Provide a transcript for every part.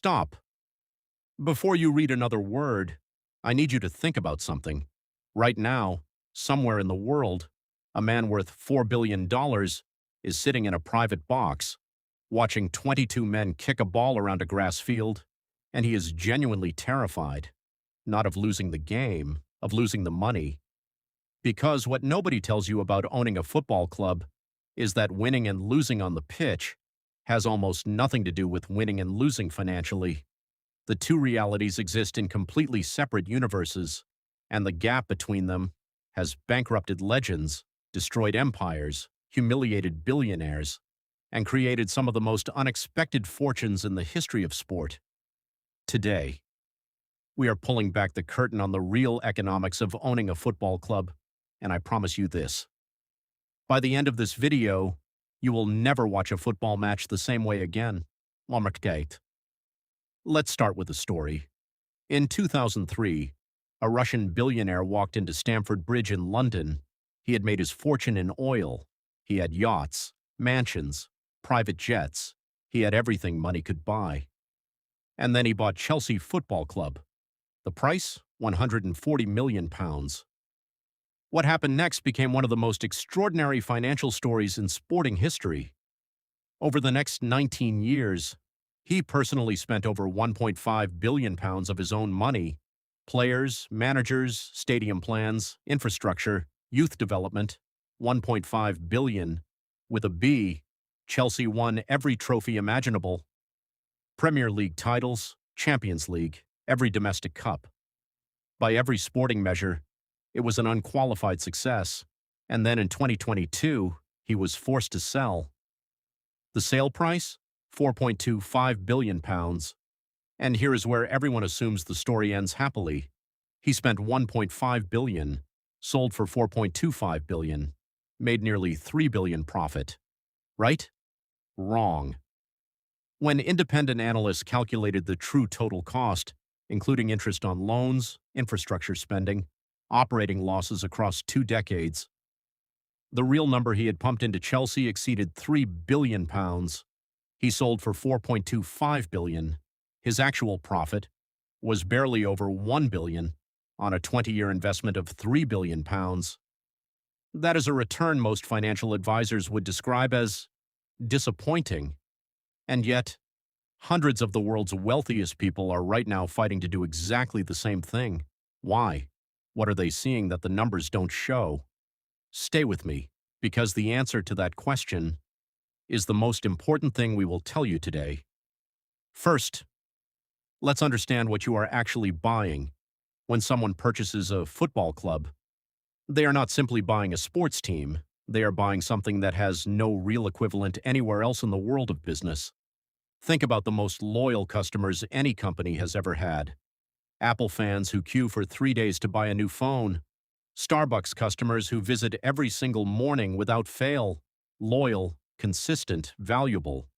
Stop. Before you read another word, I need you to think about something. Right now, somewhere in the world, a man worth $4 billion is sitting in a private box, watching 22 men kick a ball around a grass field, and he is genuinely terrified, not of losing the game, of losing the money. Because what nobody tells you about owning a football club is that winning and losing on the pitch has almost nothing to do with winning and losing financially. The two realities exist in completely separate universes, and the gap between them has bankrupted legends, destroyed empires, humiliated billionaires, and created some of the most unexpected fortunes in the history of sport. Today, we are pulling back the curtain on the real economics of owning a football club, and I promise you this. By the end of this video, you will never watch a football match the same way again. Let's start with the story. In 2003, a Russian billionaire walked into Stamford Bridge in London. He had made his fortune in oil. He had yachts, mansions, private jets. He had everything money could buy. And then he bought Chelsea Football Club. The price? £140 million. What happened next became one of the most extraordinary financial stories in sporting history. Over the next 19 years, he personally spent over £1.5 billion of his own money: players, managers, stadium plans, infrastructure, youth development. $1.5 billion. With a B, Chelsea won every trophy imaginable. Premier League titles, Champions League, every domestic cup. By every sporting measure, it was an unqualified success, and then in 2022, he was forced to sell. The sale price? £4.25 billion. And here is where everyone assumes the story ends happily. He spent $1.5 billion, sold for $4.25 billion, made nearly $3 billion profit. Right? Wrong. When independent analysts calculated the true total cost, including interest on loans, infrastructure spending, operating losses across 2 decades, the real number he had pumped into Chelsea exceeded £3 billion. He sold for $4.25 billion. His actual profit was barely over $1 billion on a 20-year investment of £3 billion. That is a return most financial advisors would describe as disappointing. And yet, hundreds of the world's wealthiest people are right now fighting to do exactly the same thing. Why? What are they seeing that the numbers don't show? Stay with me, because the answer to that question is the most important thing we will tell you today. First, let's understand what you are actually buying when someone purchases a football club. They are not simply buying a sports team. They are buying something that has no real equivalent anywhere else in the world of business. Think about the most loyal customers any company has ever had. Apple fans who queue for 3 days to buy a new phone. Starbucks customers who visit every single morning without fail. Loyal, consistent, valuable.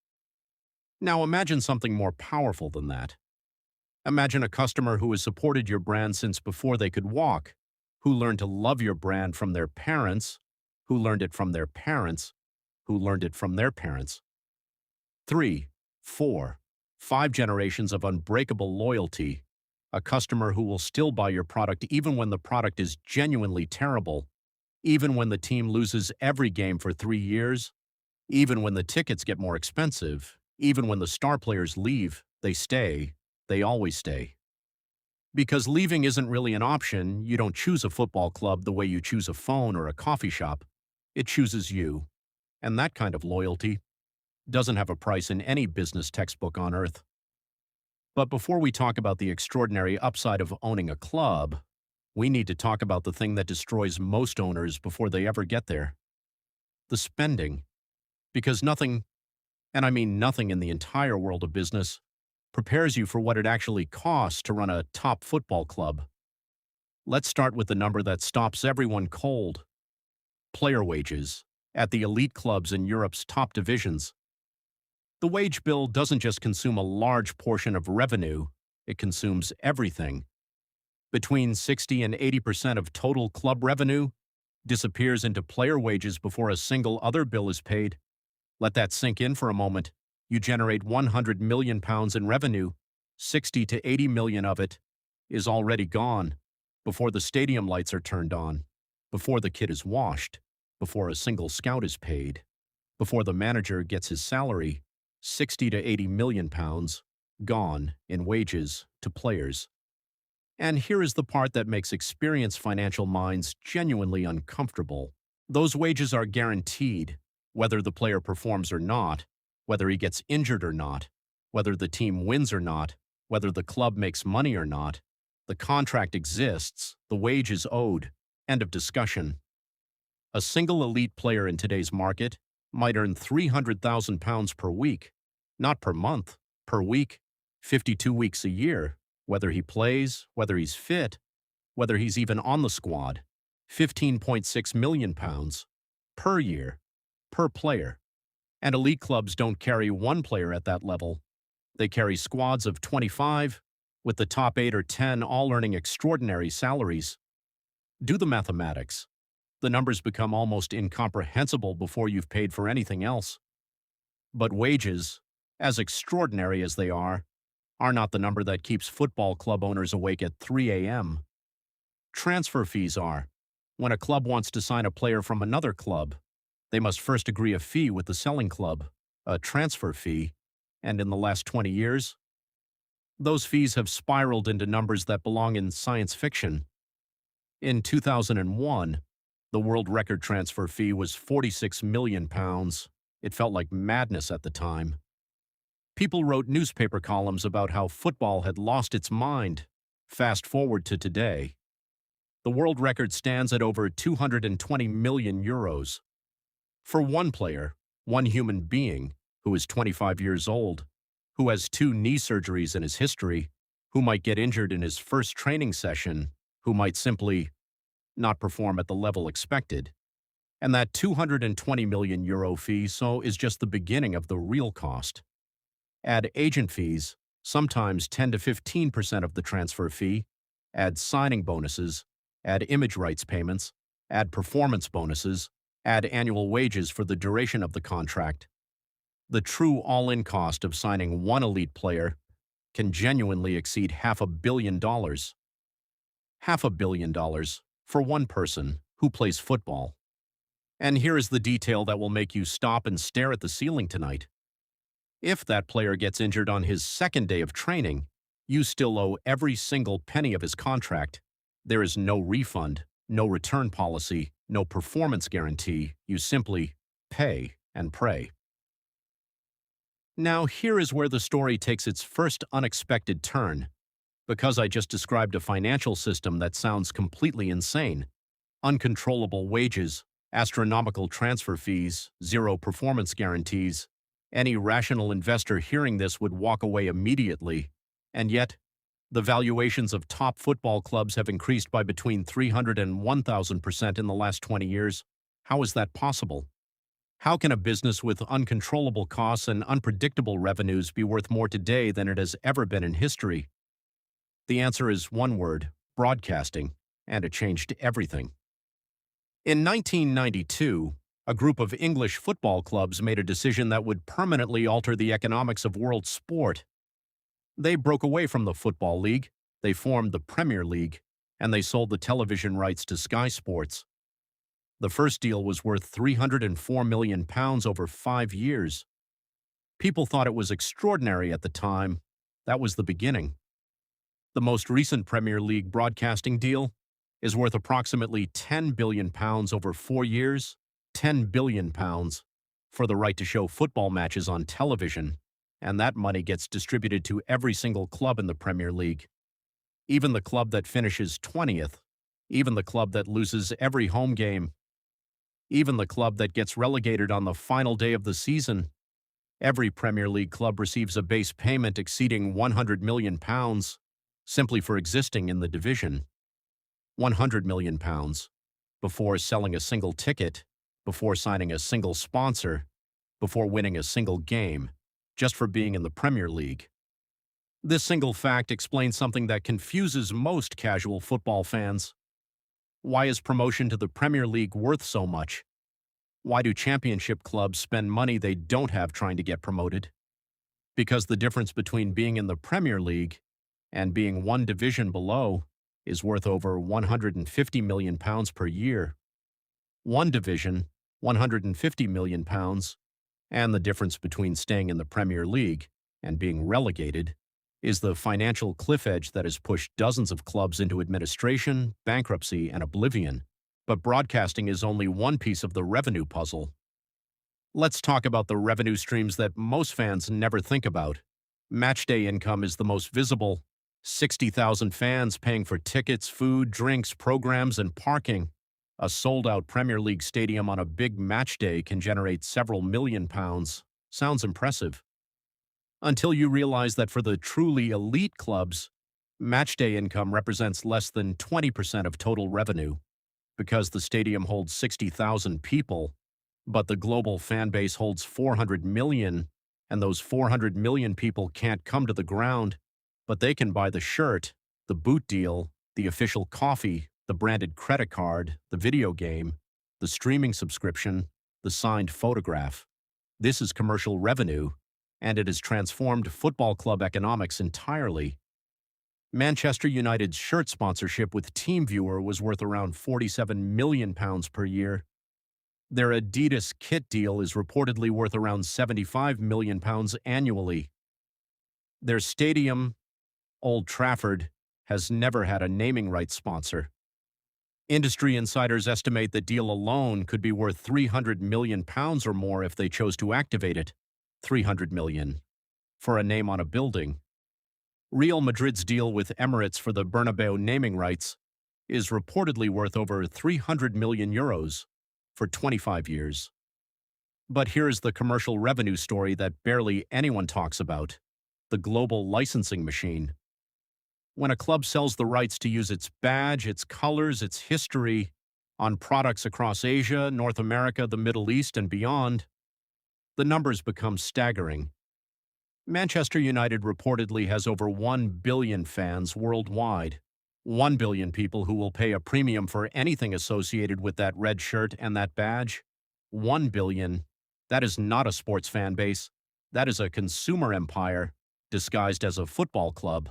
Now imagine something more powerful than that. Imagine a customer who has supported your brand since before they could walk, who learned to love your brand from their parents, who learned it from their parents, who learned it from their parents. 3, 4, 5 generations of unbreakable loyalty. A customer who will still buy your product even when the product is genuinely terrible, even when the team loses every game for 3 years, even when the tickets get more expensive, even when the star players leave, they stay. They always stay. Because leaving isn't really an option. You don't choose a football club the way you choose a phone or a coffee shop. It chooses you. And that kind of loyalty doesn't have a price in any business textbook on earth. But before we talk about the extraordinary upside of owning a club, we need to talk about the thing that destroys most owners before they ever get there. The spending. Because nothing, and I mean nothing in the entire world of business, prepares you for what it actually costs to run a top football club. Let's start with the number that stops everyone cold. Player wages at the elite clubs in Europe's top divisions. The wage bill doesn't just consume a large portion of revenue, it consumes everything. Between 60 and 80% of total club revenue disappears into player wages before a single other bill is paid. Let that sink in for a moment. You generate £100 million in revenue, 60 to 80 million of it is already gone before the stadium lights are turned on, before the kit is washed, before a single scout is paid, before the manager gets his salary. 60 to 80 million pounds gone in wages to players. And here is the part that makes experienced financial minds genuinely uncomfortable. Those wages are guaranteed, whether the player performs or not, whether he gets injured or not, whether the team wins or not, whether the club makes money or not. The contract exists, the wage is owed. End of discussion. A single elite player in today's market might earn £300,000 per week, not per month, per week, 52 weeks a year, whether he plays, whether he's fit, whether he's even on the squad. £15.6 million per year, per player. And elite clubs don't carry one player at that level. They carry squads of 25, with the top 8 or 10 all earning extraordinary salaries. Do the mathematics. The numbers become almost incomprehensible before you've paid for anything else. But wages, as extraordinary as they are not the number that keeps football club owners awake at 3 a.m. Transfer fees are. When a club wants to sign a player from another club, they must first agree a fee with the selling club, a transfer fee, and in the last 20 years, those fees have spiraled into numbers that belong in science fiction. In 2001, the world record transfer fee was £46 million. It felt like madness at the time. People wrote newspaper columns about how football had lost its mind. Fast forward to today. The world record stands at over €220 million. For one player, one human being, who is 25 years old, who has 2 knee surgeries in his history, who might get injured in his first training session, who might simply not perform at the level expected. And that €220 million fee is just the beginning of the real cost. Add agent fees, sometimes 10 to 15% of the transfer fee, add signing bonuses, add image rights payments, add performance bonuses, add annual wages for the duration of the contract. The true all-in cost of signing one elite player can genuinely exceed $500 million. $500 million for one person who plays football. And here is the detail that will make you stop and stare at the ceiling tonight. If that player gets injured on his second day of training, you still owe every single penny of his contract. There is no refund, no return policy, no performance guarantee. You simply pay and pray. Now, here is where the story takes its first unexpected turn. Because I just described a financial system that sounds completely insane. Uncontrollable wages, astronomical transfer fees, 0 performance guarantees. Any rational investor hearing this would walk away immediately. And yet, the valuations of top football clubs have increased by between 300 and 1,000% in the last 20 years. How is that possible? How can a business with uncontrollable costs and unpredictable revenues be worth more today than it has ever been in history? The answer is one word: broadcasting, and it changed everything. In 1992, a group of English football clubs made a decision that would permanently alter the economics of world sport. They broke away from the Football League, they formed the Premier League, and they sold the television rights to Sky Sports. The first deal was worth £304 million over 5 years. People thought it was extraordinary at the time. That was the beginning. The most recent Premier League broadcasting deal is worth approximately £10 billion over 4 years. £10 billion for the right to show football matches on television, and that money gets distributed to every single club in the Premier League. Even the club that finishes 20th, even the club that loses every home game, even the club that gets relegated on the final day of the season. Every Premier League club receives a base payment exceeding £100 million simply for existing in the division. £100 million before selling a single ticket, before signing a single sponsor, before winning a single game, just for being in the Premier League. This single fact explains something that confuses most casual football fans. Why is promotion to the Premier League worth so much? Why do championship clubs spend money they don't have trying to get promoted? because the difference between being in the Premier League and being one division below is worth over £150 million per year. One division, £150 million, and the difference between staying in the Premier League and being relegated is the financial cliff edge that has pushed dozens of clubs into administration, bankruptcy, and oblivion. But broadcasting is only one piece of the revenue puzzle. Let's talk about the revenue streams that most fans never think about. Matchday income is the most visible. 60,000 fans paying for tickets, food, drinks, programs, and parking. A sold-out Premier League stadium on a big match day can generate several £1,000,000. Sounds impressive. Until you realize that for the truly elite clubs, matchday income represents less than 20% of total revenue, because the stadium holds 60,000 people, but the global fan base holds 400 million, and those 400 million people can't come to the ground, but they can buy the shirt, the boot deal, the official coffee, the branded credit card, the video game, the streaming subscription, the signed photograph. This is commercial revenue, and it has transformed football club economics entirely. Manchester United's shirt sponsorship with TeamViewer was worth around £47 million per year. Their Adidas kit deal is reportedly worth around £75 million annually. Their stadium, Old Trafford, has never had a naming rights sponsor. Industry insiders estimate the deal alone could be worth £300 million or more if they chose to activate it. $300 million for a name on a building. Real Madrid's deal with Emirates for the Bernabeu naming rights is reportedly worth over €300 million for 25 years. But here's the commercial revenue story that barely anyone talks about: the global licensing machine. When a club sells the rights to use its badge, its colors, its history on products across Asia, North America, the Middle East, and beyond, the numbers become staggering. Manchester United reportedly has over 1 billion fans worldwide. 1 billion people who will pay a premium for anything associated with that red shirt and that badge. 1 billion. That is not a sports fan base. That is a consumer empire disguised as a football club.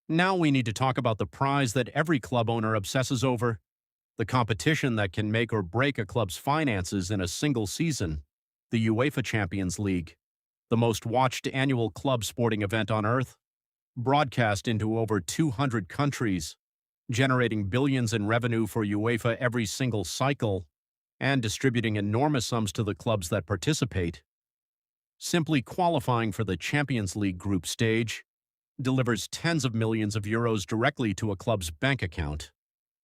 Now we need to talk about the prize that every club owner obsesses over, the competition that can make or break a club's finances in a single season: the UEFA Champions League, the most watched annual club sporting event on earth, broadcast into over 200 countries, generating billions in revenue for UEFA every single cycle, and distributing enormous sums to the clubs that participate. Simply qualifying for the Champions League group stage delivers tens of millions of euros directly to a club's bank account.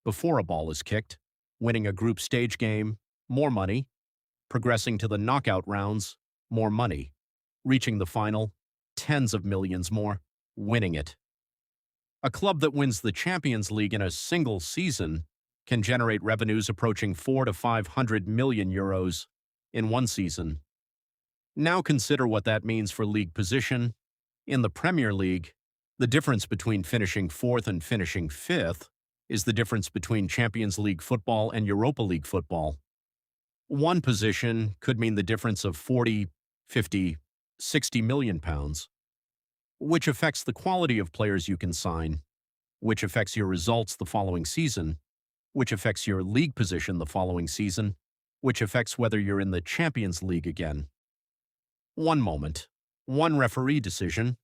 Before a ball is kicked, winning a group stage game, more money; progressing to the knockout rounds, more money; reaching the final, tens of millions more; winning it. A club that wins the Champions League in a single season can generate revenues approaching 400 to 500 million euros in one season. Now consider what that means for league position. In the Premier League, the difference between finishing fourth and finishing fifth is the difference between Champions League football and Europa League football. One position could mean the difference of 40, 50, 60 million pounds, which affects the quality of players you can sign, which affects your results the following season, which affects your league position the following season, which affects whether you're in the Champions League again. One moment, one referee decision,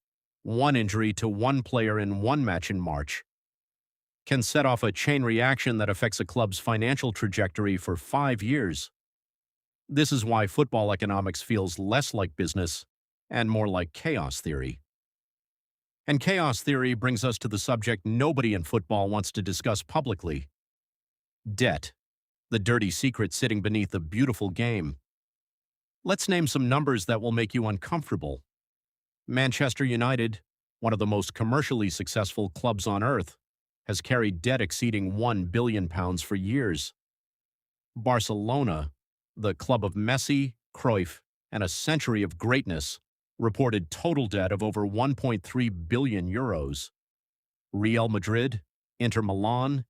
one injury to one player in one match in March can set off a chain reaction that affects a club's financial trajectory for 5 years. This is why football economics feels less like business and more like chaos theory. And chaos theory brings us to the subject nobody in football wants to discuss publicly: debt, the dirty secret sitting beneath the beautiful game. Let's name some numbers that will make you uncomfortable. Manchester United, one of the most commercially successful clubs on earth, has carried debt exceeding £1 billion for years. Barcelona, the club of Messi, Cruyff, and a century of greatness, reported total debt of over €1.3 billion. Real Madrid, Inter Milan,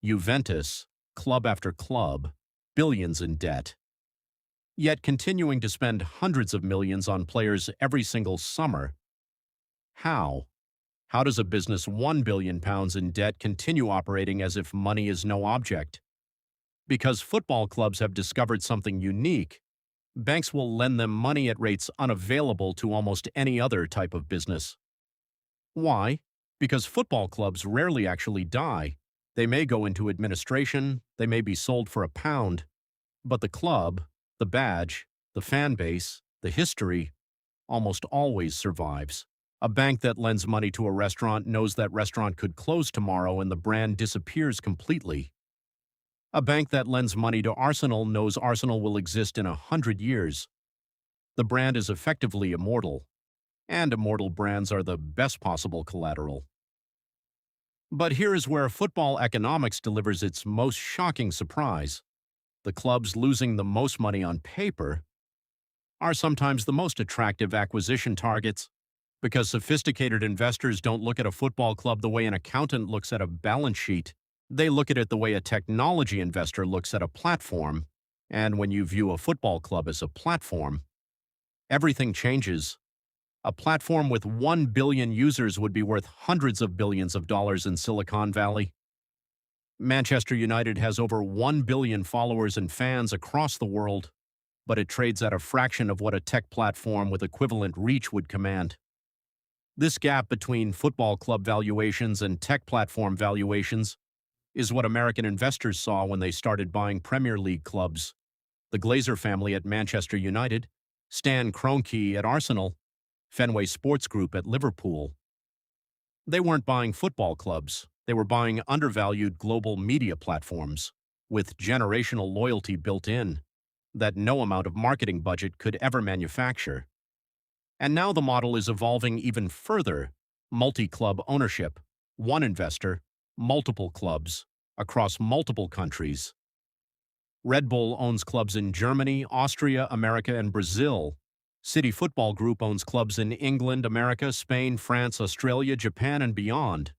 Juventus, club after club, billions in debt. yet continuing to spend hundreds of millions on players every single summer. How? How does a business £1 billion in debt continue operating as if money is no object? Because football clubs have discovered something unique, banks will lend them money at rates unavailable to almost any other type of business. Why? Because football clubs rarely actually die. They may go into administration, they may be sold for a pound, but the club, the badge, the fan base, the history, almost always survives. A bank that lends money to a restaurant knows that restaurant could close tomorrow and the brand disappears completely. A bank that lends money to Arsenal knows Arsenal will exist in 100 years. The brand is effectively immortal, and immortal brands are the best possible collateral. But here is where football economics delivers its most shocking surprise. The clubs losing the most money on paper are sometimes the most attractive acquisition targets, because sophisticated investors don't look at a football club the way an accountant looks at a balance sheet. They look at it the way a technology investor looks at a platform, and when you view a football club as a platform, everything changes. A platform with 1 billion users would be worth hundreds of billions of dollars in Silicon Valley. Manchester United has over 1 billion followers and fans across the world, but it trades at a fraction of what a tech platform with equivalent reach would command. This gap between football club valuations and tech platform valuations is what American investors saw when they started buying Premier League clubs. The Glazer family at Manchester United, Stan Kroenke at Arsenal, Fenway Sports Group at Liverpool. They weren't buying football clubs, they were buying undervalued global media platforms with generational loyalty built in that no amount of marketing budget could ever manufacture. And now the model is evolving even further: multi-club ownership, one investor, multiple clubs, across multiple countries. Red Bull owns clubs in Germany, Austria, America, and Brazil. City Football Group owns clubs in England, America, Spain, France, Australia, Japan, and beyond.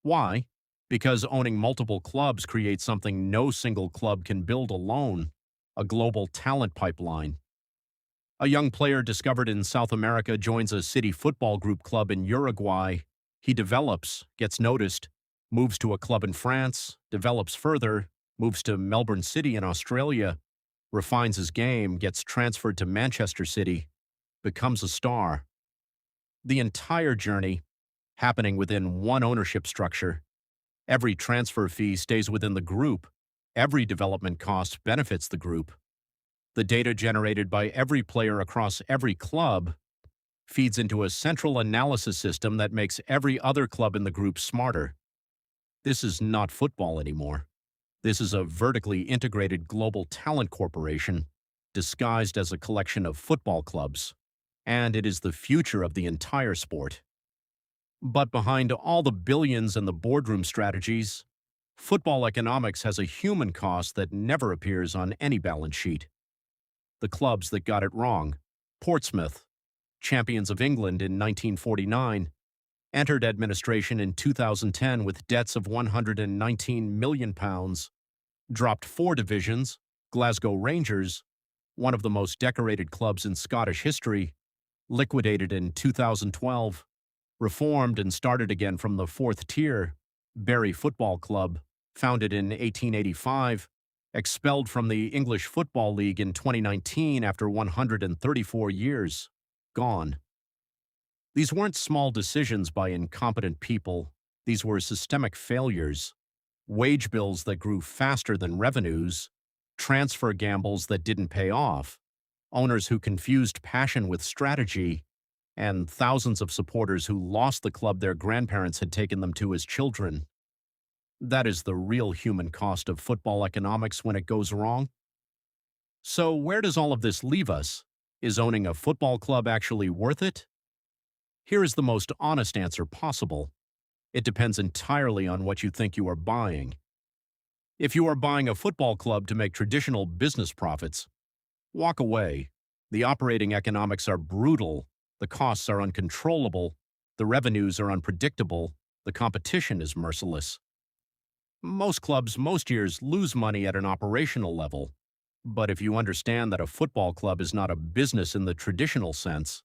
Why? Because owning multiple clubs creates something no single club can build alone: a global talent pipeline. A young player discovered in South America joins a City Football Group club in Uruguay. He develops, gets noticed, moves to a club in France, develops further, moves to Melbourne City in Australia, refines his game, gets transferred to Manchester City, becomes a star. The entire journey happening within one ownership structure. Every transfer fee stays within the group. Every development cost benefits the group. The data generated by every player across every club feeds into a central analysis system that makes every other club in the group smarter. This is not football anymore. This is a vertically integrated global talent corporation disguised as a collection of football clubs, and it is the future of the entire sport. But behind all the billions and the boardroom strategies, football economics has a human cost that never appears on any balance sheet. The clubs that got it wrong: Portsmouth, champions of England in 1949, entered administration in 2010 with debts of £119 million, dropped 4 divisions. Glasgow Rangers, one of the most decorated clubs in Scottish history, liquidated in 2012, reformed and started again from the 4th tier. Bury Football Club, founded in 1885, expelled from the English Football League in 2019 after 134 years. Gone. These weren't small decisions by incompetent people. These were systemic failures. Wage bills that grew faster than revenues, transfer gambles that didn't pay off, owners who confused passion with strategy, and thousands of supporters who lost the club their grandparents had taken them to as children. That is the real human cost of football economics when it goes wrong. So where does all of this leave us? Is owning a football club actually worth it? Here is the most honest answer possible. It depends entirely on what you think you are buying. If you are buying a football club to make traditional business profits, walk away. The operating economics are brutal, the costs are uncontrollable, the revenues are unpredictable, the competition is merciless. Most clubs most years lose money at an operational level. But if you understand that a football club is not a business in the traditional sense,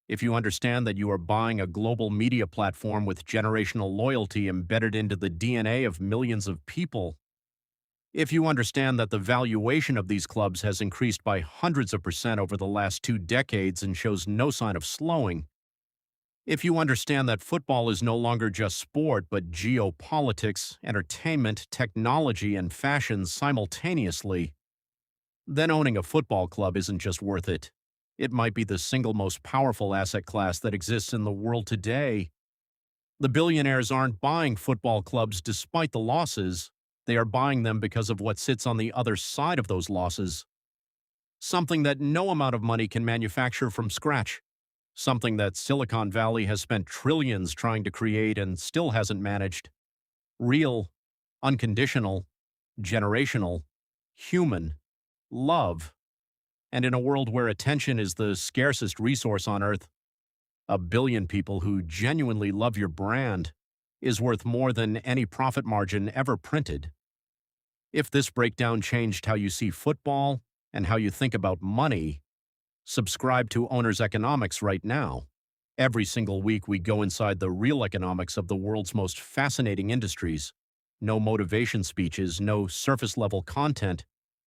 if you understand that you are buying a global media platform with generational loyalty embedded into the DNA of millions of people, if you understand that the valuation of these clubs has increased by hundreds of percent over the last 2 decades and shows no sign of slowing, if you understand that football is no longer just sport but geopolitics, entertainment, technology, and fashion simultaneously, then owning a football club isn't just worth it. It might be the single most powerful asset class that exists in the world today. The billionaires aren't buying football clubs despite the losses. They are buying them because of what sits on the other side of those losses. Something that no amount of money can manufacture from scratch. Something that Silicon Valley has spent trillions trying to create and still hasn't managed. Real, unconditional, generational, human, love. And in a world where attention is the scarcest resource on Earth, 1 billion people who genuinely love your brand is worth more than any profit margin ever printed. If this breakdown changed how you see football and how you think about money, subscribe to Owner's Economics right now. Every single week we go inside the real economics of the world's most fascinating industries. No motivation speeches, no surface-level content,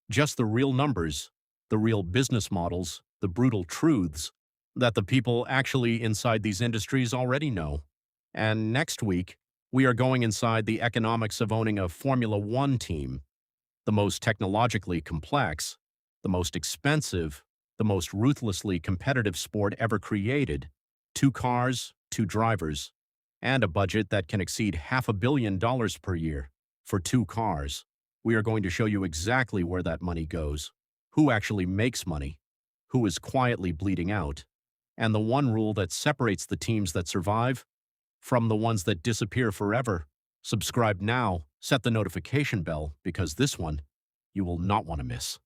just the real numbers, the real business models, the brutal truths that the people actually inside these industries already know. And next week, we are going inside the economics of owning a Formula One team, the most technologically complex, the most expensive, the most ruthlessly competitive sport ever created. 2 cars, 2 drivers, and a budget that can exceed $500 million per year for 2 cars. We are going to show you exactly where that money goes, who actually makes money, who is quietly bleeding out, and the one rule that separates the teams that survive from the ones that disappear forever. Subscribe now, set the notification bell, because this one you will not want to miss.